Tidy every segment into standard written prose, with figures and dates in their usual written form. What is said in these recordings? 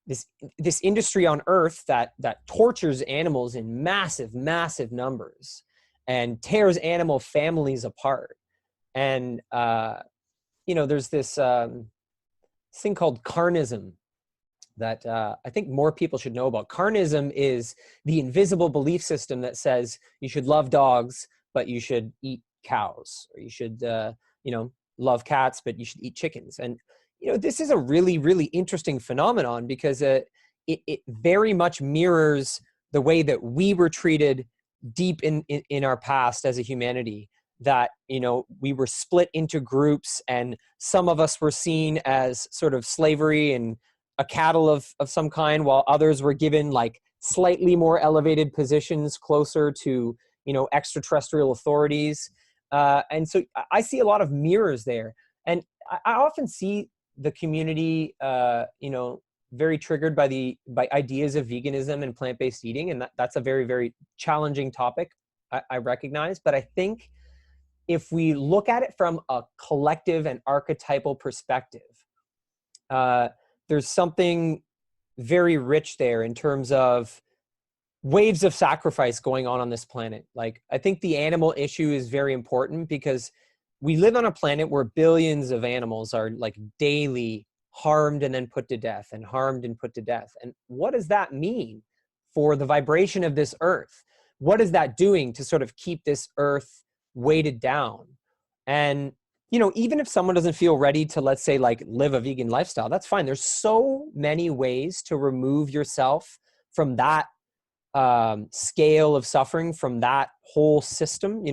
this this industry on Earth that tortures animals in massive numbers and tears animal families apart. And there's this thing called carnism that I think more people should know about. Carnism is the invisible belief system that says you should love dogs, but you should eat cows, or you should love cats, but you should eat chickens. And this is a really interesting phenomenon, because it very much mirrors the way that we were treated deep in our past as a humanity. That we were split into groups, and some of us were seen as sort of slavery and a cattle of some kind, while others were given like slightly more elevated positions closer to extraterrestrial authorities. And so I see a lot of mirrors there, and I often see the community very triggered by ideas of veganism and plant-based eating, and that's a very challenging topic, I recognize. But I think if we look at it from a collective and archetypal perspective, there's something very rich there in terms of waves of sacrifice going on this planet. Like, I think the animal issue is very important, because we live on a planet where billions of animals are like daily harmed and then put to death, and harmed and put to death. And what does that mean for the vibration of this earth? What is that doing to sort of keep this earth weighted down? And even if someone doesn't feel ready to, let's say, like live a vegan lifestyle, that's fine. There's so many ways to remove yourself from that scale of suffering, from that whole system.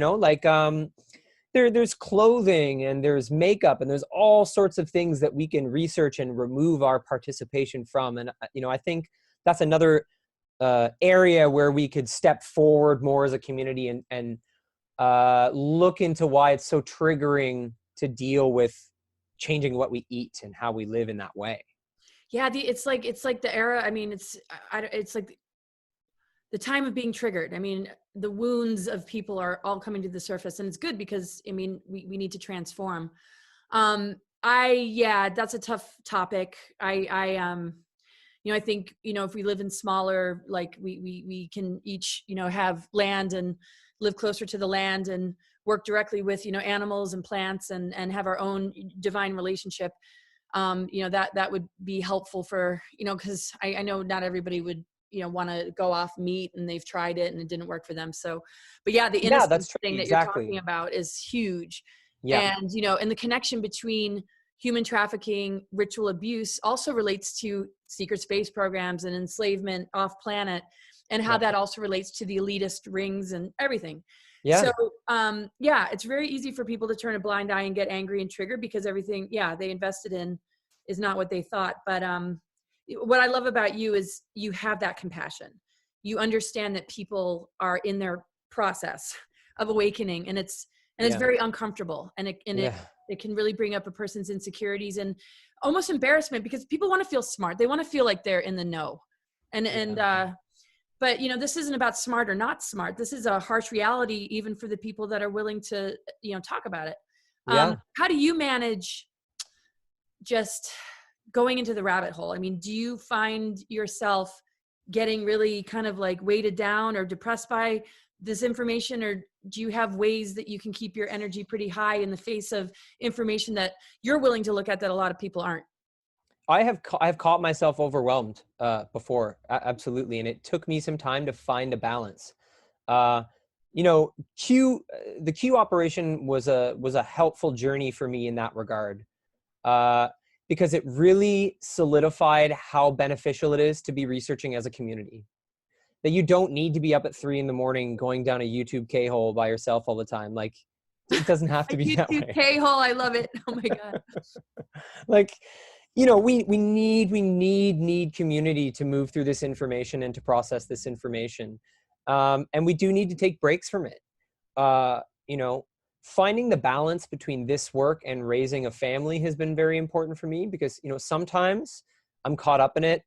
There's clothing, and there's makeup, and there's all sorts of things that we can research and remove our participation from. And I think that's another area where we could step forward more as a community and look into why it's so triggering to deal with changing what we eat and how we live in that way. Yeah, it's like the era. I mean, it's like the time of being triggered. I mean, the wounds of people are all coming to the surface, and it's good, because I mean, we need to transform. That's a tough topic. I think, if we live in smaller, like we can each, have land and live closer to the land and work directly with, animals and plants, and have our own divine relationship. That would be helpful for, because I know not everybody would, want to go off meat, and they've tried it and it didn't work for them. So, but yeah, the innocence thing that you're talking about is huge. Yeah. And, and the connection between human trafficking, ritual abuse also relates to secret space programs and enslavement off planet, and how that also relates to the elitist rings and everything. Yeah. So, it's very easy for people to turn a blind eye and get angry and triggered, because everything, they invested in is not what they thought. But, what I love about you is you have that compassion. You understand that people are in their process of awakening, and it's very uncomfortable, and it can really bring up a person's insecurities and almost embarrassment, because people want to feel smart. They want to feel like they're in the know. But this isn't about smart or not smart. This is a harsh reality, even for the people that are willing to, talk about it. How do you manage just going into the rabbit hole? I mean, do you find yourself getting really kind of like weighted down or depressed by this information, or do you have ways that you can keep your energy pretty high in the face of information that you're willing to look at that a lot of people aren't? I've caught myself overwhelmed before, absolutely, and it took me some time to find a balance. The Q operation was a helpful journey for me in that regard, because it really solidified how beneficial it is to be researching as a community. That you don't need to be up at 3 a.m. going down a YouTube K-hole by yourself all the time. Like, it doesn't have to be that way. YouTube K-hole, I love it. Oh my God. We need community to move through this information and to process this information. And we do need to take breaks from it. Finding the balance between this work and raising a family has been very important for me, because, sometimes I'm caught up in it.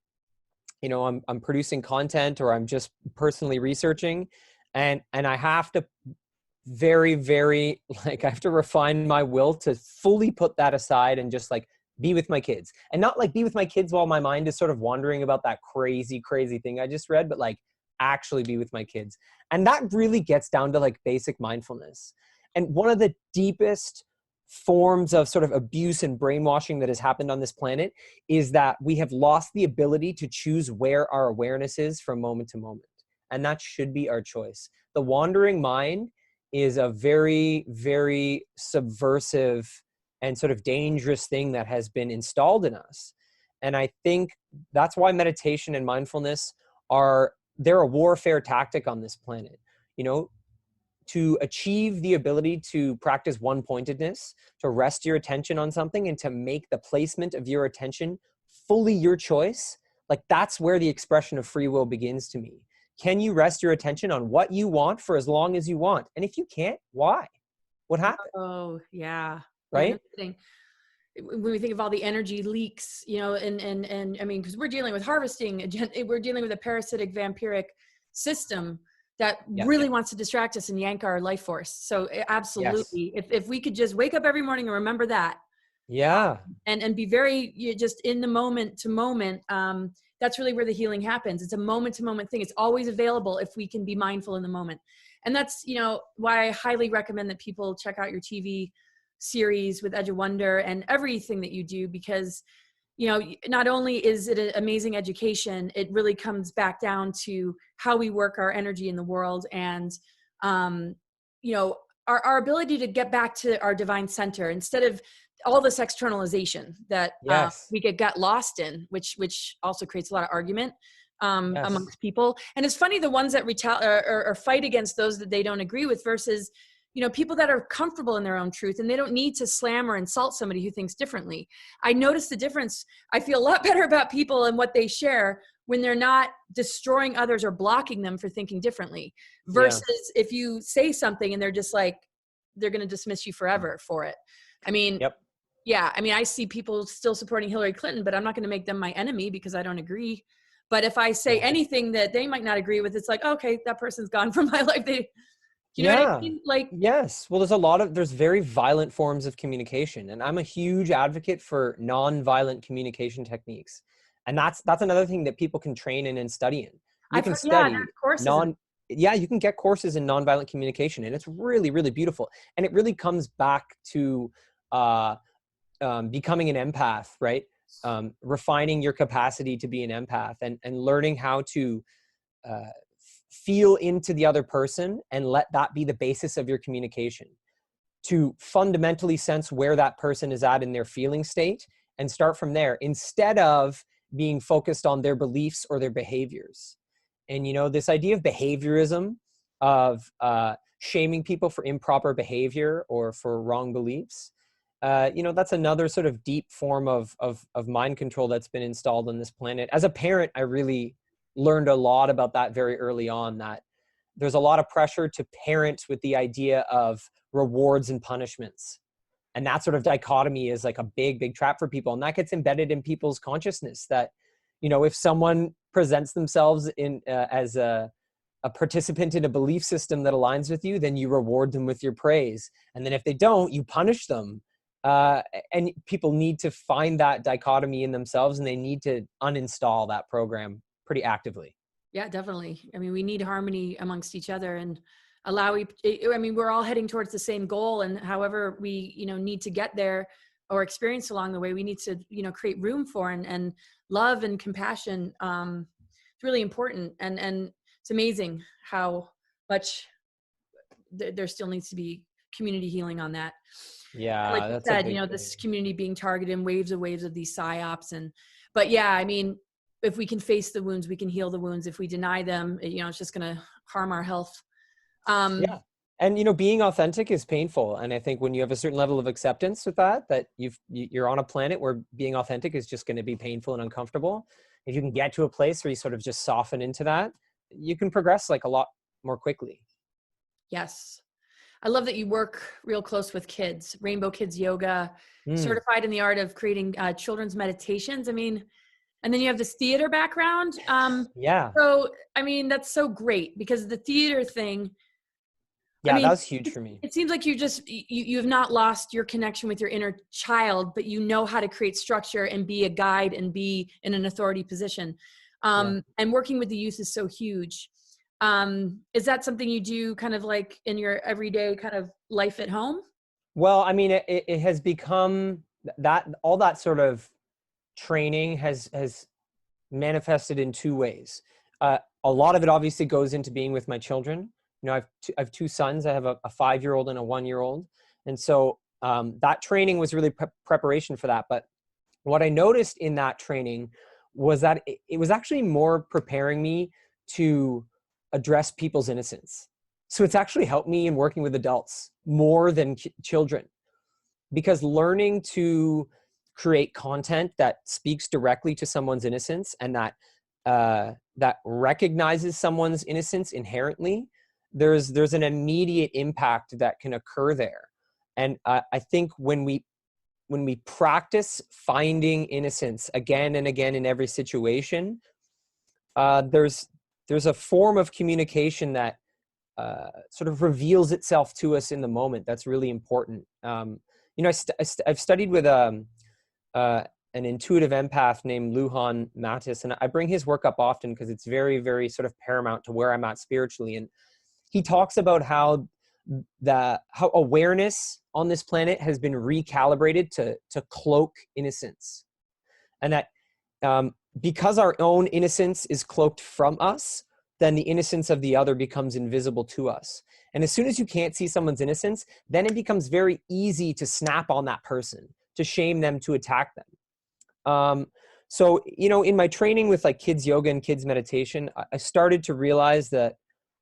I'm producing content, or I'm just personally researching, and I have to I have to refine my will to fully put that aside and just like be with my kids. And not like be with my kids while my mind is sort of wandering about that crazy, crazy thing I just read, but like actually be with my kids. And that really gets down to like basic mindfulness. And one of the deepest forms of sort of abuse and brainwashing that has happened on this planet is that we have lost the ability to choose where our awareness is from moment to moment. And that should be our choice. The wandering mind is a very, very subversive and sort of dangerous thing that has been installed in us. And I think that's why meditation and mindfulness they're a warfare tactic on this planet. You know, to achieve the ability to practice one-pointedness, to rest your attention on something and to make the placement of your attention fully your choice, like that's where the expression of free will begins to me. Can you rest your attention on what you want for as long as you want? And if you can't, why? What happened? Oh, yeah. Right? Yeah, when we think of all the energy leaks, you know, and I mean, because we're dealing with harvesting, we're dealing with a parasitic vampiric system that really wants to distract us and yank our life force. So absolutely, if we could just wake up every morning and remember that, and be very just in the moment to moment, that's really where the healing happens. It's a moment to moment thing. It's always available if we can be mindful in the moment. And that's, you know, why I highly recommend that people check out your TV series with Edge of Wonder and everything that you do, because, you know, not only is it an amazing education, it really comes back down to how we work our energy in the world, and you know, our ability to get back to our divine center instead of all this externalization that we get lost in, which also creates a lot of argument amongst people. And it's funny, the ones that or fight against those that they don't agree with versus, you know, people that are comfortable in their own truth and they don't need to slam or insult somebody who thinks differently. I notice the difference. I feel a lot better about people and what they share when they're not destroying others or blocking them for thinking differently, versus if you say something and they're just like, they're going to dismiss you forever for it. I mean, I mean, I see people still supporting Hillary Clinton, but I'm not going to make them my enemy because I don't agree. But if I say anything that they might not agree with, it's like, okay, that person's gone from my life. You know what I mean? Like, yes. Well, there's very violent forms of communication, and I'm a huge advocate for non-violent communication techniques. And that's another thing that people can train in and study in. You can study you can get courses in nonviolent communication, and it's really, really beautiful. And it really comes back to becoming an empath, right? Refining your capacity to be an empath, and learning how to feel into the other person and let that be the basis of your communication, to fundamentally sense where that person is at in their feeling state and start from there instead of being focused on their beliefs or their behaviors. And, you know, this idea of behaviorism, of shaming people for improper behavior or for wrong beliefs, you know, that's another sort of deep form of mind control that's been installed on this planet. As a parent, I really learned a lot about that very early on, that there's a lot of pressure to parent with the idea of rewards and punishments. And that sort of dichotomy is like a big, big trap for people. And that gets embedded in people's consciousness that, you know, if someone presents themselves in as a participant in a belief system that aligns with you, then you reward them with your praise. And then if they don't, you punish them. And people need to find that dichotomy in themselves, and they need to uninstall that program pretty actively. Yeah, definitely. I mean, we need harmony amongst each other and I mean, we're all heading towards the same goal, and however we, you know, need to get there or experience along the way, we need to, you know, create room for and love and compassion. It's really important. And it's amazing how much there still needs to be community healing on that. Yeah. Like you said, you know, this community being targeted in waves of these psyops. But yeah, I mean, if we can face the wounds, we can heal the wounds. If we deny them, you know, it's just going to harm our health. Yeah. And, you know, being authentic is painful. And I think when you have a certain level of acceptance with that you're on a planet where being authentic is just going to be painful and uncomfortable. If you can get to a place where you sort of just soften into that, you can progress like a lot more quickly. Yes. I love that you work real close with kids, Rainbow Kids Yoga, certified in the art of creating children's meditations. I mean, and then you have this theater background. So, I mean, that's so great, because the theater thing, I Yeah, that mean, was huge for me. it seems like you have not lost your connection with your inner child, but you know how to create structure and be a guide and be in an authority position. Yeah. And working with the youth is so huge. Is that something you do kind of like in your everyday kind of life at home? Well, I mean, it has become that all that sort of training has manifested in two ways. A lot of it obviously goes into being with my children. You know, I have two sons. I have a 5-year-old and a 1-year-old, and so that training was really preparation for that. But what I noticed in that training was that it was actually more preparing me to address people's innocence. So it's actually helped me in working with adults more than children, because learning to create content that speaks directly to someone's innocence and that recognizes someone's innocence inherently, there's an immediate impact that can occur there. And I think when we practice finding innocence again and again in every situation, there's a form of communication that sort of reveals itself to us in the moment. That's really important. You know, I've studied with an intuitive empath named Lujan Mattis, and I bring his work up often because it's very, very sort of paramount to where I'm at spiritually. And he talks about how awareness on this planet has been recalibrated to cloak innocence, and that because our own innocence is cloaked from us, then the innocence of the other becomes invisible to us. And as soon as you can't see someone's innocence, then it becomes very easy to snap on that person, to shame them, to attack them. So, you know, in my training with like kids yoga and kids meditation, I started to realize that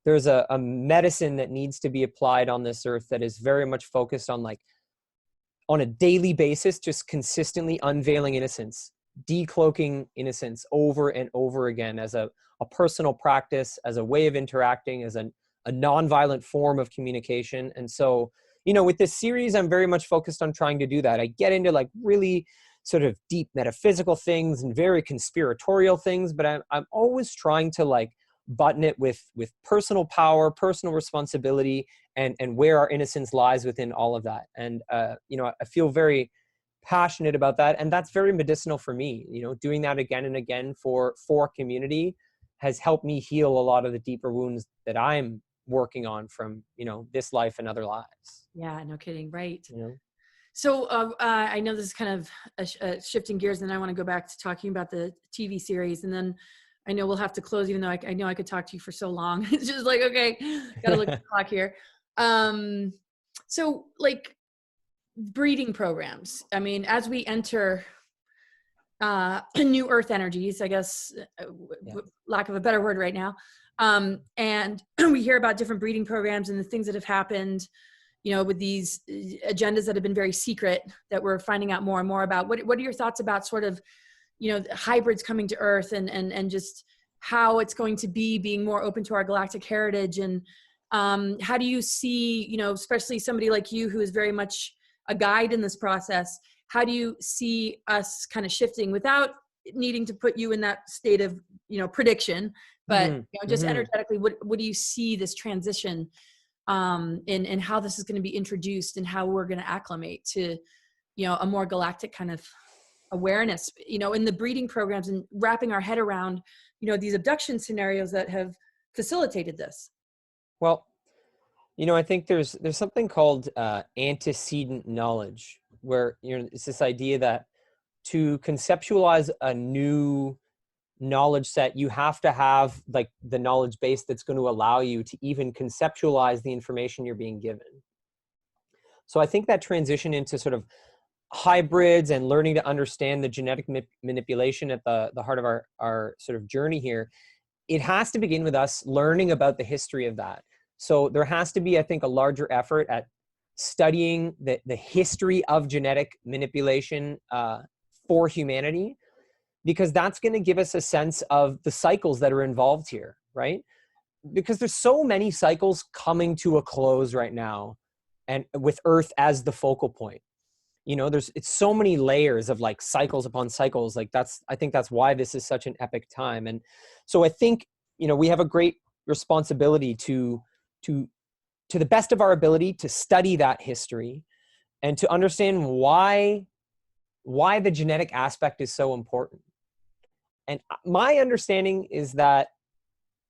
there's a medicine that needs to be applied on this earth that is very much focused on, like, on a daily basis, just consistently unveiling innocence, decloaking innocence over and over again as a personal practice, as a way of interacting, as a nonviolent form of communication. And so, you know, with this series, I'm very much focused on trying to do that. I get into like really sort of deep metaphysical things and very conspiratorial things, but I'm always trying to like button it with personal power, personal responsibility, and where our innocence lies within all of that. And you know, I feel very passionate about that, and that's very medicinal for me. You know, doing that again and again for community has helped me heal a lot of the deeper wounds that I'm working on from, you know, this life and other lives. Yeah, no kidding. Right. You know? So I know this is kind of shifting gears, and I want to go back to talking about the TV series, and then I know we'll have to close, even though I know I could talk to you for so long. It's just like, okay, got to look at the clock here. So like breeding programs. I mean, as we enter new earth energies, I guess, lack of a better word right now. And we hear about different breeding programs and the things that have happened, you know, with these agendas that have been very secret that we're finding out more and more about. What are your thoughts about sort of, you know, hybrids coming to earth and just how it's going to be being more open to our galactic heritage? And how do you see, you know, especially somebody like you who is very much a guide in this process, how do you see us kind of shifting without needing to put you in that state of, you know, prediction, but you know, just energetically, what do you see this transition in how this is going to be introduced and how we're going to acclimate to, you know, a more galactic kind of awareness, you know, in the breeding programs and wrapping our head around, you know, these abduction scenarios that have facilitated this? Well, you know, I think there's something called antecedent knowledge, where, you know, it's this idea that to conceptualize a new knowledge set, you have to have like the knowledge base that's going to allow you to even conceptualize the information you're being given. So I think that transition into sort of hybrids and learning to understand the genetic manipulation at the heart of our sort of journey here, it has to begin with us learning about the history of that. So there has to be, I think, a larger effort at studying the history of genetic manipulation for humanity, because that's going to give us a sense of the cycles that are involved here, right? Because there's so many cycles coming to a close right now, and with Earth as the focal point. You know, it's so many layers of like cycles upon cycles. Like I think that's why this is such an epic time. And so I think, you know, we have a great responsibility to to the best of our ability to study that history and to understand why the genetic aspect is so important. And my understanding is that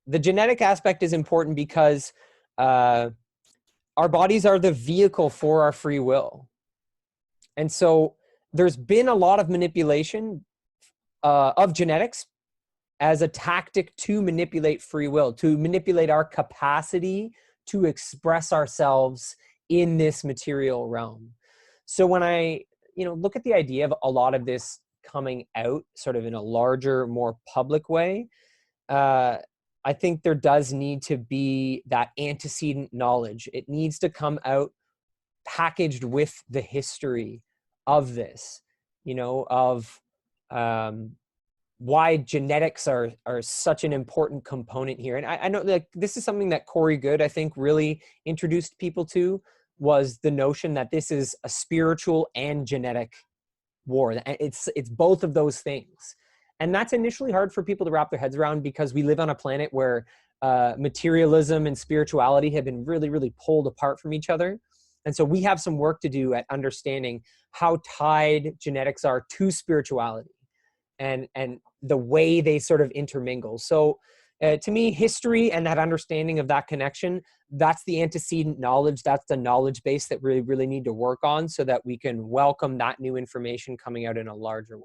the genetic aspect is important because our bodies are the vehicle for our free will. And so there's been a lot of manipulation of genetics as a tactic to manipulate free will, to manipulate our capacity to express ourselves in this material realm. So when I, look at the idea of a lot of this coming out sort of in a larger, more public way, I think there does need to be that antecedent knowledge. It needs to come out packaged with the history of this, of why genetics are such an important component here. And I know like this is something that Corey Good, I think, really introduced people to, was the notion that this is a spiritual and genetic war. It's both of those things. And that's initially hard for people to wrap their heads around because we live on a planet where materialism and spirituality have been really, really pulled apart from each other. And so we have some work to do at understanding how tied genetics are to spirituality and the way they sort of intermingle. So to me, history and that understanding of that connection, that's the antecedent knowledge. That's the knowledge base that we really need to work on so that we can welcome that new information coming out in a larger way.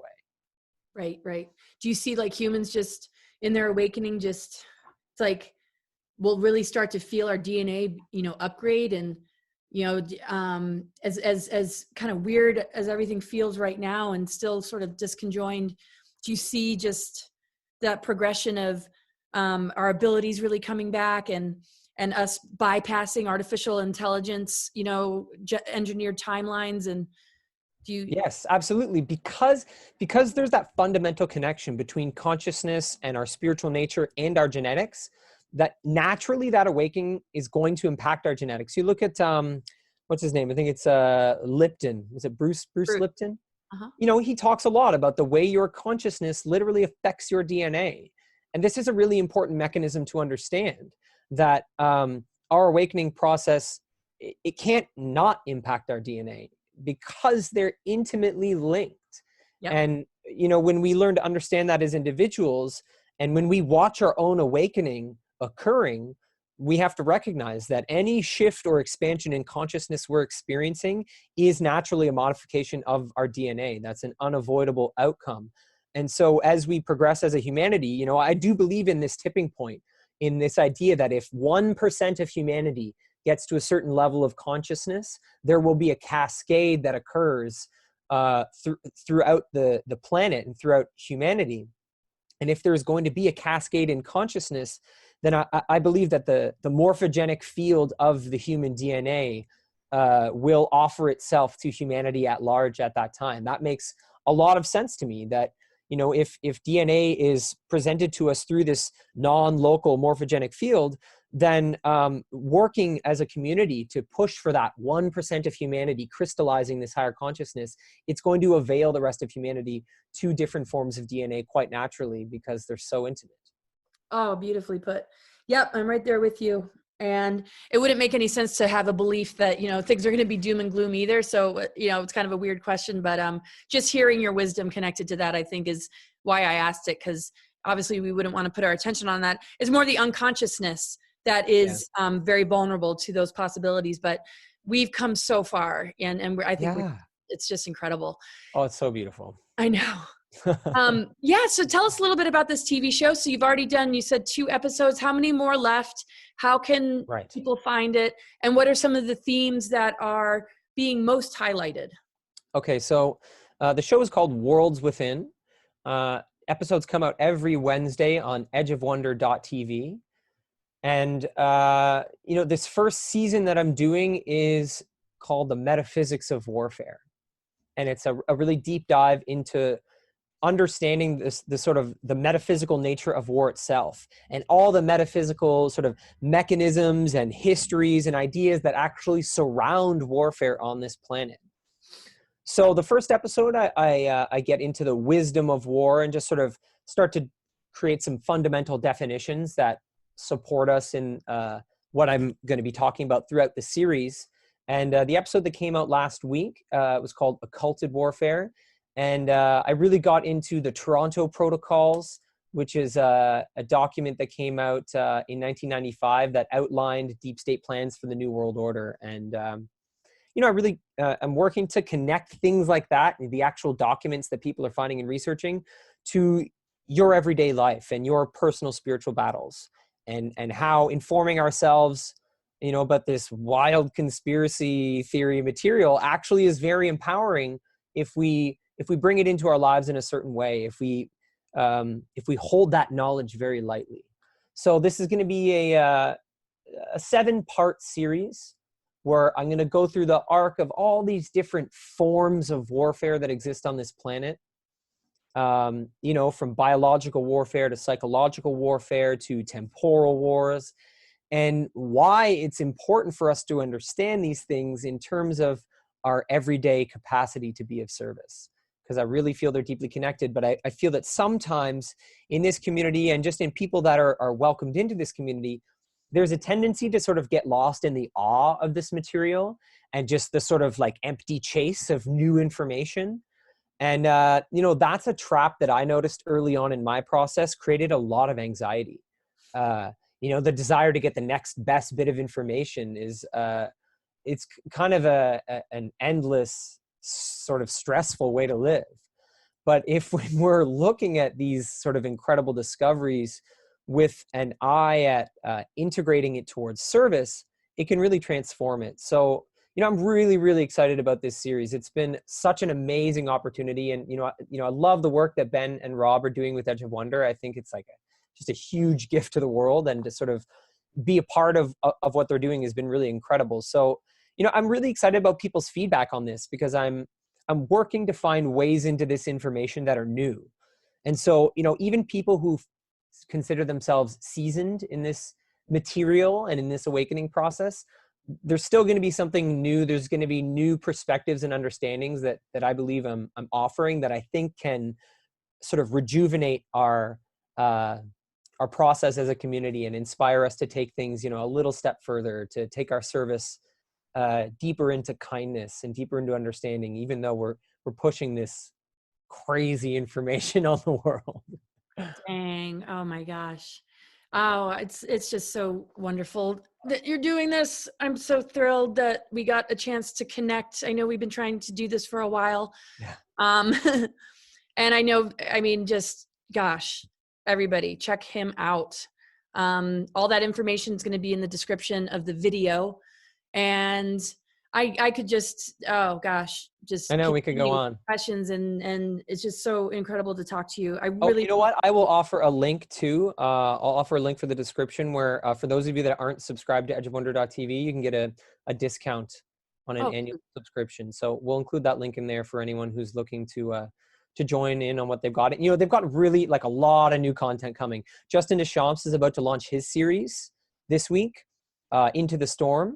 Right. Do you see like humans just in their awakening, it's like we'll really start to feel our DNA, upgrade and, as kind of weird as everything feels right now and still sort of disconjoined, do you see just that progression of our abilities really coming back and us bypassing artificial intelligence, engineered timelines and Yes, absolutely. Because there's that fundamental connection between consciousness and our spiritual nature and our genetics, that naturally that awakening is going to impact our genetics. You look at, what's his name? I think it's Lipton. Is it Bruce Lipton? Uh-huh. He talks a lot about the way your consciousness literally affects your DNA. And this is a really important mechanism to understand, that our awakening process, it can't not impact our DNA, because they're intimately linked. Yep. And, when we learn to understand that as individuals, and when we watch our own awakening occurring, we have to recognize that any shift or expansion in consciousness we're experiencing is naturally a modification of our DNA. That's an unavoidable outcome. And so as we progress as a humanity, I do believe in this tipping point, in this idea that if 1% of humanity gets to a certain level of consciousness, there will be a cascade that occurs throughout the planet and throughout humanity. And if there's going to be a cascade in consciousness, then I believe that the morphogenic field of the human DNA will offer itself to humanity at large at that time. That makes a lot of sense to me, that if DNA is presented to us through this non-local morphogenic field, then working as a community to push for that 1% of humanity crystallizing this higher consciousness, it's going to avail the rest of humanity to different forms of DNA quite naturally, because they're so intimate. Oh, beautifully put. Yep, I'm right there with you. And it wouldn't make any sense to have a belief that, things are going to be doom and gloom either. So, it's kind of a weird question, but just hearing your wisdom connected to that, I think, is why I asked it, because obviously we wouldn't want to put our attention on that. It's more the unconsciousness that is very vulnerable to those possibilities. But we've come so far, and I think it's just incredible. Oh, it's so beautiful. I know. So tell us a little bit about this TV show. So you've already done, you said 2 episodes. How many more left? How can people find it? And what are some of the themes that are being most highlighted? Okay, so the show is called Worlds Within. Episodes come out every Wednesday on edgeofwonder.tv. And, this first season that I'm doing is called The Metaphysics of Warfare. And it's a really deep dive into understanding the sort of the metaphysical nature of war itself, and all the metaphysical sort of mechanisms and histories and ideas that actually surround warfare on this planet. So the first episode, I get into the wisdom of war and just sort of start to create some fundamental definitions that support us in what I'm going to be talking about throughout the series. And the episode that came out last week was called Occulted Warfare. And I really got into the Toronto Protocols, which is a document that came out in 1995 that outlined deep state plans for the New World Order. And, I really am working to connect things like that, the actual documents that people are finding and researching, to your everyday life and your personal spiritual battles, and how informing ourselves, about this wild conspiracy theory material actually is very empowering if we bring it into our lives in a certain way, if we hold that knowledge very lightly. So this is going to be a 7-part series where I'm going to go through the arc of all these different forms of warfare that exist on this planet. From biological warfare to psychological warfare to temporal wars, and why it's important for us to understand these things in terms of our everyday capacity to be of service. Because I really feel they're deeply connected, but I feel that sometimes in this community and just in people that are welcomed into this community, there's a tendency to sort of get lost in the awe of this material and just the sort of like empty chase of new information. And, that's a trap that I noticed early on in my process, created a lot of anxiety. The desire to get the next best bit of information is, it's kind of an endless sort of stressful way to live. But if we're looking at these sort of incredible discoveries with an eye at integrating it towards service, it can really transform it. So, I'm really, really excited about this series. It's been such an amazing opportunity. And, I love the work that Ben and Rob are doing with Edge of Wonder. I think it's like just a huge gift to the world, and to sort of be a part of what they're doing has been really incredible. So, I'm really excited about people's feedback on this, because I'm working to find ways into this information that are new. And so, even people who consider themselves seasoned in this material and in this awakening process, there's still going to be something new. There's going to be new perspectives and understandings that I believe I'm offering, that I think can sort of rejuvenate our process as a community and inspire us to take things, a little step further, to take our service deeper into kindness and deeper into understanding, even though we're pushing this crazy information on the world. Dang. Oh my gosh. Oh, it's just so wonderful that you're doing this. I'm so thrilled that we got a chance to connect. I know we've been trying to do this for a while. Yeah. And just gosh, everybody check him out. All that information is going to be in the description of the video. And I could just, oh gosh, just, I know we could go on questions, and it's just so incredible to talk to you. You know what? I will offer a link too. I'll offer a link for the description where, for those of you that aren't subscribed to edgeofwonder.tv, you can get a discount on an annual subscription. So we'll include that link in there for anyone who's looking to join in on what they've got. They've got really like a lot of new content coming. Justin Deschamps is about to launch his series this week, Into the Storm.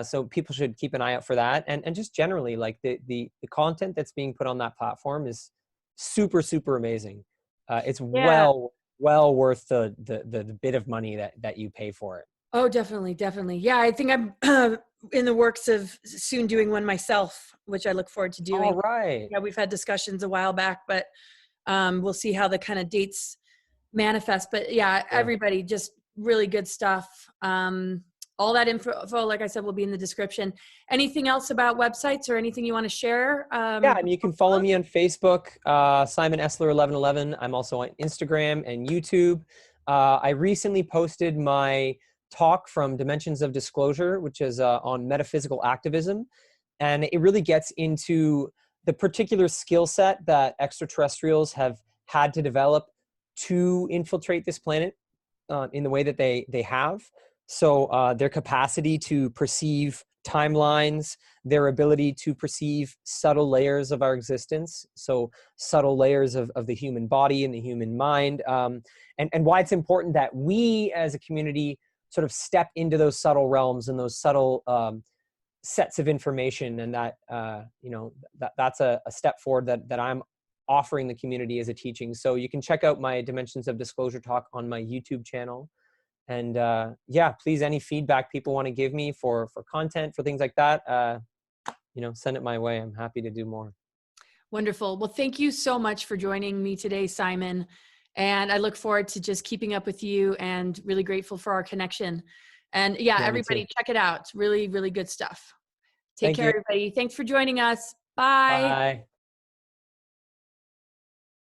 So people should keep an eye out for that. And just generally, like the content that's being put on that platform is super, super amazing. It's well worth the bit of money that you pay for it. Oh, definitely. Definitely. Yeah. I think I'm in the works of soon doing one myself, which I look forward to doing. All right. Yeah. We've had discussions a while back, but we'll see how the kind of dates manifest. But yeah, everybody, just really good stuff. All that info, like I said, will be in the description. Anything else about websites or anything you want to share? You can follow me on Facebook, Simon Essler 1111. I'm also on Instagram and YouTube. I recently posted my talk from Dimensions of Disclosure, which is on metaphysical activism. And it really gets into the particular skill set that extraterrestrials have had to develop to infiltrate this planet in the way that they have. So their capacity to perceive timelines, their ability to perceive subtle layers of our existence, so subtle layers of the human body and the human mind, and why it's important that we as a community sort of step into those subtle realms and those subtle sets of information, and that's a step forward that I'm offering the community as a teaching. So you can check out my Dimensions of Disclosure talk on my YouTube channel. And yeah, please, any feedback people want to give me for content, for things like that, send it my way. I'm happy to do more. Wonderful. Well, thank you so much for joining me today, Simon. And I look forward to just keeping up with you, and really grateful for our connection. And yeah, everybody check it out. It's really, really good stuff. Take Thank care, you. everybody. Thanks for joining us. Bye. Bye.